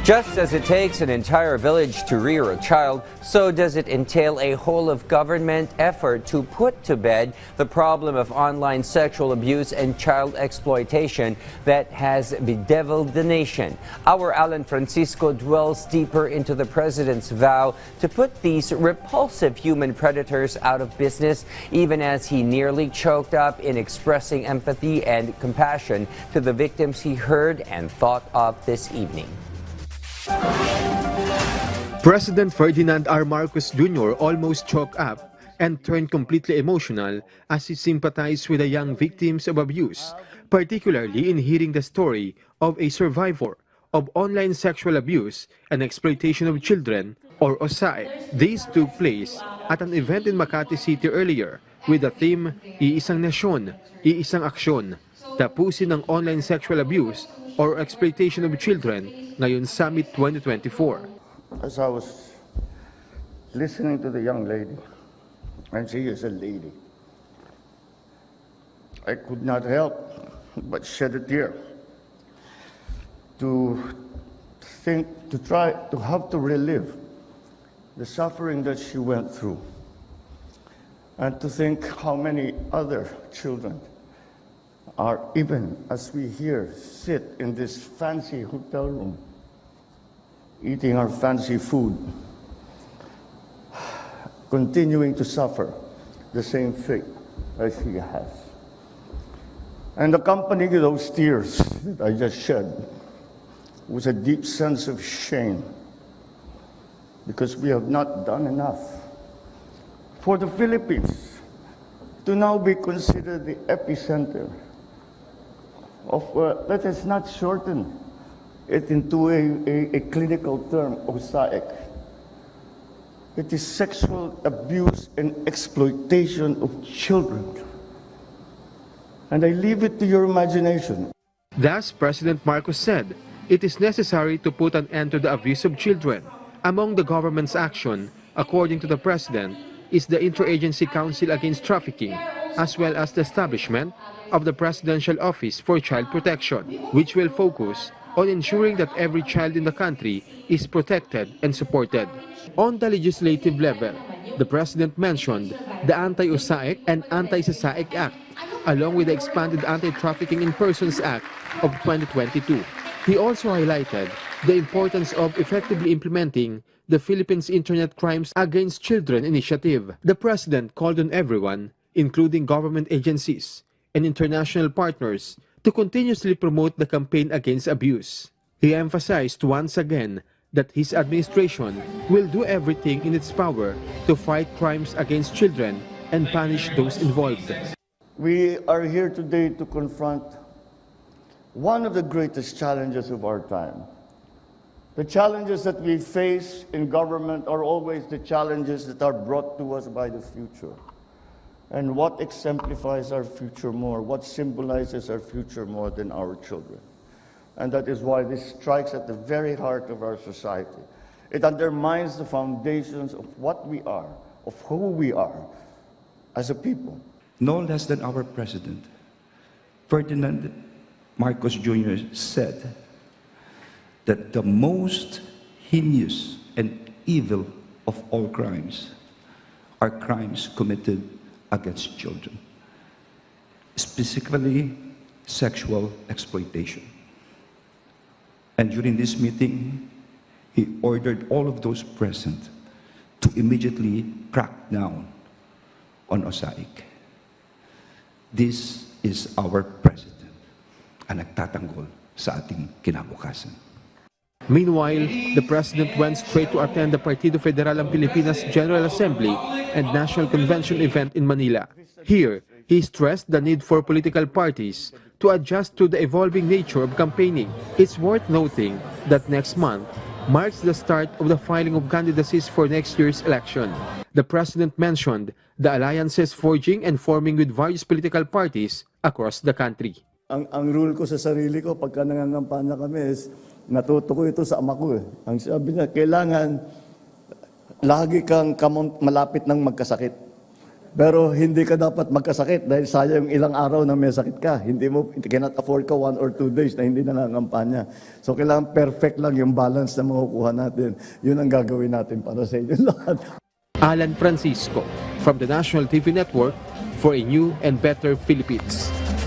Just as it takes an entire village to rear a child, so does it entail a whole-of-government effort to put to bed the problem of online sexual abuse and child exploitation that has bedeviled the nation. Our Alan Francisco dwells deeper into the president's vow to put these repulsive human predators out of business, even as he nearly choked up in expressing empathy and compassion to the victims he heard and thought of this evening. President Ferdinand R. Marcos Jr. almost choked up and turned completely emotional as he sympathized with the young victims of abuse, particularly in hearing the story of a survivor of online sexual abuse and exploitation of children, or OSAE. This took place at an event in Makati City earlier with the theme, Iisang Nasyon, Iisang Aksyon, Tapusin ang Online Sexual Abuse or Exploitation of Children, Ngayon Summit 2024. As I was listening to the young lady, and she is a lady, I could not help but shed a tear to have to relive the suffering that she went through, and to think how many other children are, even as we here sit in this fancy hotel room, eating our fancy food, continuing to suffer the same fate as she has. And accompanying those tears that I just shed was a deep sense of shame, because we have not done enough for the Philippines to now be considered the epicenter of, let us not shorten it into a clinical term, OSAIC. It is sexual abuse and exploitation of children. And I leave it to your imagination. Thus, President Marcos said, it is necessary to put an end to the abuse of children. Among the government's action, according to the President, is the Interagency Council Against Trafficking, as well as the establishment of the Presidential Office for Child Protection, which will focus on ensuring that every child in the country is protected and supported. On the legislative level, the President mentioned the Anti-OSAIC and Anti-SASAIC Act, along with the expanded Anti-Trafficking in Persons Act of 2022. He also highlighted the importance of effectively implementing the Philippines Internet Crimes Against Children initiative. The President called on everyone, including government agencies and international partners, to continuously promote the campaign against abuse. He emphasized once again that his administration will do everything in its power to fight crimes against children and punish those involved. We are here today to confront one of the greatest challenges of our time. The challenges that we face in government are always the challenges that are brought to us by the future. And what exemplifies our future more, what symbolizes our future more than our children? And that is why this strikes at the very heart of our society. It undermines the foundations of what we are, of who we are as a people. No less than our President, Ferdinand Marcos Jr. said that the most heinous and evil of all crimes are crimes committed against children, specifically sexual exploitation. And during this meeting, he ordered all of those present to immediately crack down on OSAIC. This is our President ang nagtatanggol sa ating kinabukasan. Meanwhile, the President went straight to attend the Partido Federal ng Pilipinas General Assembly and National Convention event in Manila. Here, he stressed the need for political parties to adjust to the evolving nature of campaigning. It's worth noting that next month marks the start of the filing of candidacies for next year's election. The President mentioned the alliances forging and forming with various political parties across the country. Ang rule ko sa sarili ko, pagka nangangampanya kami is, natuto ko ito sa ama ko. Ang sabi niya, kailangan lagi kang malapit ng magkasakit. Pero hindi ka dapat magkasakit dahil sayang ilang araw na may sakit ka. Hindi cannot afford ka 1 or 2 days na hindi nangangampanya. So kailangan perfect lang yung balance na makukuha natin. Yun ang gagawin natin para sa inyo lahat. Alan Francisco from the National TV Network for a new and better Philippines.